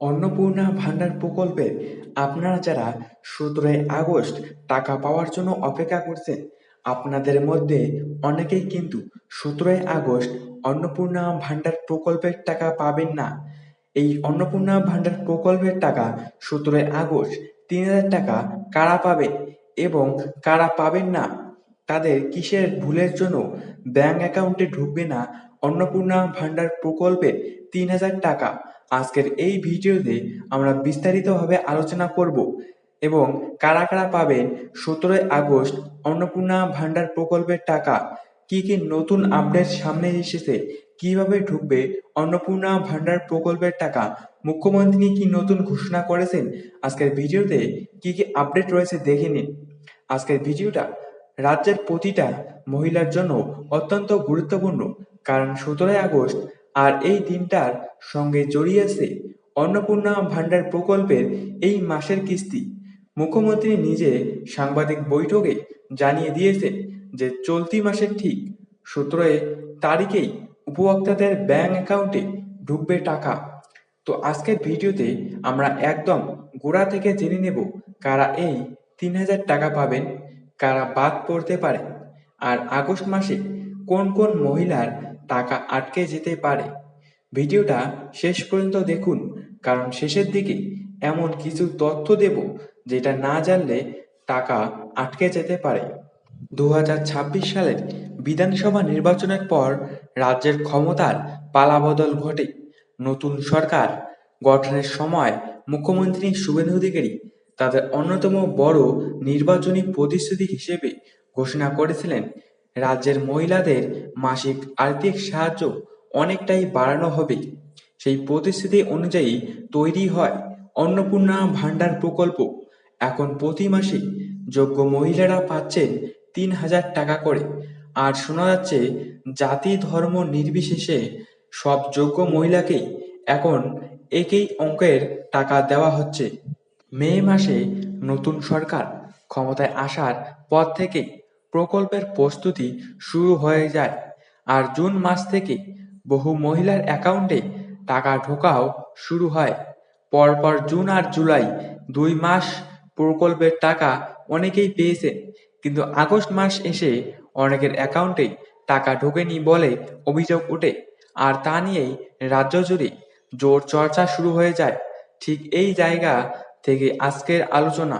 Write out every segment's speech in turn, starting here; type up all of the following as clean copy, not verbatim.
অন্নপূর্ণা ভান্ডার প্রকল্পে আপনারা যারা 17ই আগস্ট টাকা পাওয়ার জন্য অপেক্ষা করছেন, আপনাদের মধ্যে অনেকেই কিন্তু 17ই আগস্ট অন্নপূর্ণা ভান্ডার প্রকল্পের টাকা পাবেন না। এই অন্নপূর্ণা ভান্ডার প্রকল্পের টাকা 17ই আগস্ট 3,000 টাকা কারা পাবেন এবং কারা পাবেন না, তাদের কিসের ভুলের জন্য ব্যাংক অ্যাকাউন্টে ঢুকবে না অন্নপূর্ণা ভান্ডার প্রকল্পের 3,000 টাকা, আজকের এই ভিডিওতে আমরা বিস্তারিতভাবে আলোচনা করব এবং কারা কারা পাবেন 17ই আগস্ট অন্নপূর্ণা ভান্ডার প্রকল্পের টাকা, কি কি নতুন আপডেট সামনে এসেছে, কিভাবে ঢুকবে অন্নপূর্ণা ভান্ডার প্রকল্পের টাকা, মুখ্যমন্ত্রী কি নতুন ঘোষণা করেছেন, আজকের ভিডিওতে কি কি আপডেট রয়েছে দেখে নিন। আজকের ভিডিওটা রাজ্যের প্রতিটা মহিলার জন্য অত্যন্ত গুরুত্বপূর্ণ, কারণ 17ই আগস্ট আর এই দিনটার সঙ্গে জড়িয়ে আছে অন্নপূর্ণা ভান্ডার প্রকল্পের এই মাসের কিস্তি। মুখ্যমন্ত্রী নিজে সাংবাদিক বৈঠকে জানিয়ে দিয়েছেন যে চলতি মাসের ঠিক 17 তারিখেই উপভোক্তাদের ব্যাংক অ্যাকাউন্টে ঢুকবে টাকা। তো আজকের ভিডিওতে আমরা একদম গোড়া থেকে জেনে নেব কারা এই 3,000 টাকা পাবেন, কারা বাদ পড়তে পারে, আর আগস্ট মাসে কোন কোন মহিলার টাকা আটকে যেতে পারে। ভিডিওটা শেষ পর্যন্ত দেখুন, কারণ শেষের দিকে এমন কিছু তথ্য দেব যেটা না জানলে টাকা আটকে যেতে পারে। 2026 সালের বিধানসভা নির্বাচনের পর রাজ্যের ক্ষমতার পালাবদল ঘটে। নতুন সরকার গঠনের সময় মুখ্যমন্ত্রী শুভেন্দু অধিকারী তাদের অন্যতম বড় নির্বাচনী প্রতিশ্রুতি হিসেবে ঘোষণা করেছিলেন রাজ্যের মহিলাদের মাসিক আর্থিক সাহায্য অনেকটাই বাড়ানো হবে। সেই প্রতিশ্রুতি অনুযায়ী তৈরি হয় অন্নপূর্ণা ভান্ডার প্রকল্প। এখন প্রতি মাসে যোগ্য মহিলারা পাচ্ছেন 3,000 টাকা করে, আর শোনা যাচ্ছে জাতি ধর্ম নির্বিশেষে সব যোগ্য মহিলাকেই এখন একই অঙ্কের টাকা দেওয়া হচ্ছে। মে মাসে নতুন সরকার ক্ষমতায় আসার পর থেকেই প্রকল্পের প্রস্তুতি শুরু হয়ে যায়, আর জুন মাস থেকে বহু মহিলার অ্যাকাউন্টে টাকা ঢোকাও শুরু হয়। পরপর জুন আর জুলাই 2 মাস প্রকল্পের টাকা অনেকেই পেয়েছেন, কিন্তু আগস্ট মাস এসে অনেকের অ্যাকাউন্টে টাকা ঢোকেনি বলে অভিযোগ ওঠে, আর তা নিয়েই রাজ্য জুড়ে জোর চর্চা শুরু হয়ে যায়। ঠিক এই জায়গা থেকে আজকের আলোচনা।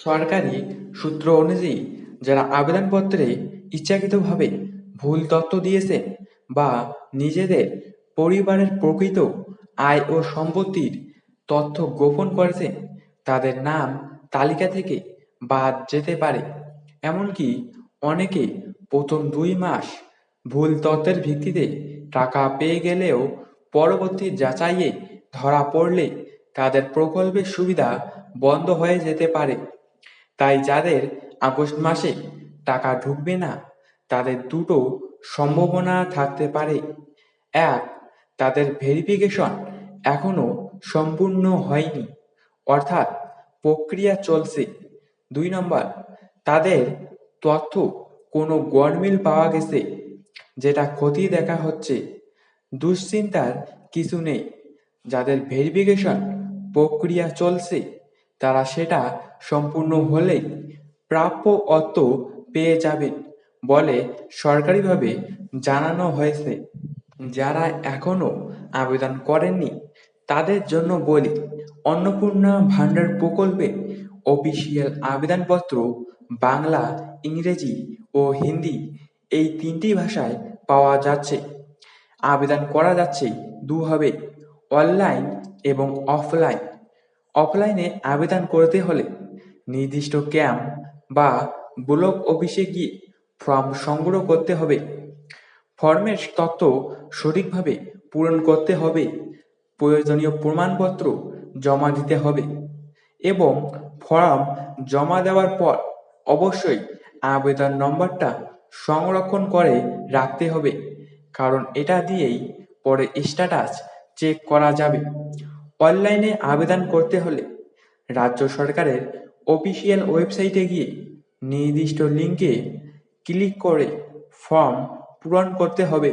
সরকারি সূত্র অনুযায়ী যারা আবেদনপত্রে ইচ্ছাকৃতভাবে ভুল তথ্য দিয়েছেন বা নিজেদের পরিবারের প্রকৃত আয় ও সম্পত্তির তথ্য গোপন করেছেন, তাদের নাম তালিকা থেকে বাদ যেতে পারে। এমনকি অনেকে প্রথম 2 মাস ভুল তথ্যের ভিত্তিতে টাকা পেয়ে গেলেও পরবর্তী যাচাইয়ে ধরা পড়লে তাদের প্রকল্পের সুবিধা বন্ধ হয়ে যেতে পারে। তাই যাদের আগস্ট মাসে টাকা ঢুকবে না, তাদের দুটো সম্ভাবনা থাকতে পারে। এক, তাদের ভেরিফিকেশন এখনো সম্পূর্ণ হয়নি, অর্থাৎ প্রক্রিয়া চলছে। 2 নম্বর, তাদের তথ্য কোনো গরমিল পাওয়া গেছে, যেটা খতিয়ে দেখা হচ্ছে। দুশ্চিন্তার কিছু নেই, যাদের ভেরিফিকেশন প্রক্রিয়া চলছে তারা সেটা সম্পূর্ণ হলেই প্রাপ্য অর্থ পেয়ে যাবেন বলে সরকারিভাবে জানানো হয়েছে। যারা এখনো আবেদন করেননি তাদের জন্য বলি, অন্নপূর্ণা ভান্ডার প্রকল্পে অফিসিয়াল আবেদনপত্র বাংলা, ইংরেজি ও হিন্দি এই 3টি ভাষায় পাওয়া যাচ্ছে। আবেদন করা যাচ্ছে দুভাবে, অনলাইন এবং অফলাইন। অফলাইনে আবেদন করতে হলে নির্দিষ্ট ক্যাম্প বা ব্লক অফিসে গিয়ে ফর্ম সংগ্রহ করতে হবে। ফর্মের তথ্য সঠিকভাবে পূরণ করতে হবে, প্রয়োজনীয় প্রমাণপত্র জমা দিতে হবে এবং ফর্ম জমা দেওয়ার পর অবশ্যই আবেদন নম্বরটা সংরক্ষণ করে রাখতে হবে, কারণ এটা দিয়েই পরে স্ট্যাটাস চেক করা যাবে। অনলাইনে আবেদন করতে হলে রাজ্য সরকারের অফিসিয়াল ওয়েবসাইটে গিয়ে নির্দিষ্ট লিঙ্কে ক্লিক করে ফর্ম পূরণ করতে হবে।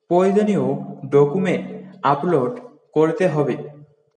প্রয়োজনীয় ডকুমেন্ট আপলোড করতে হবে।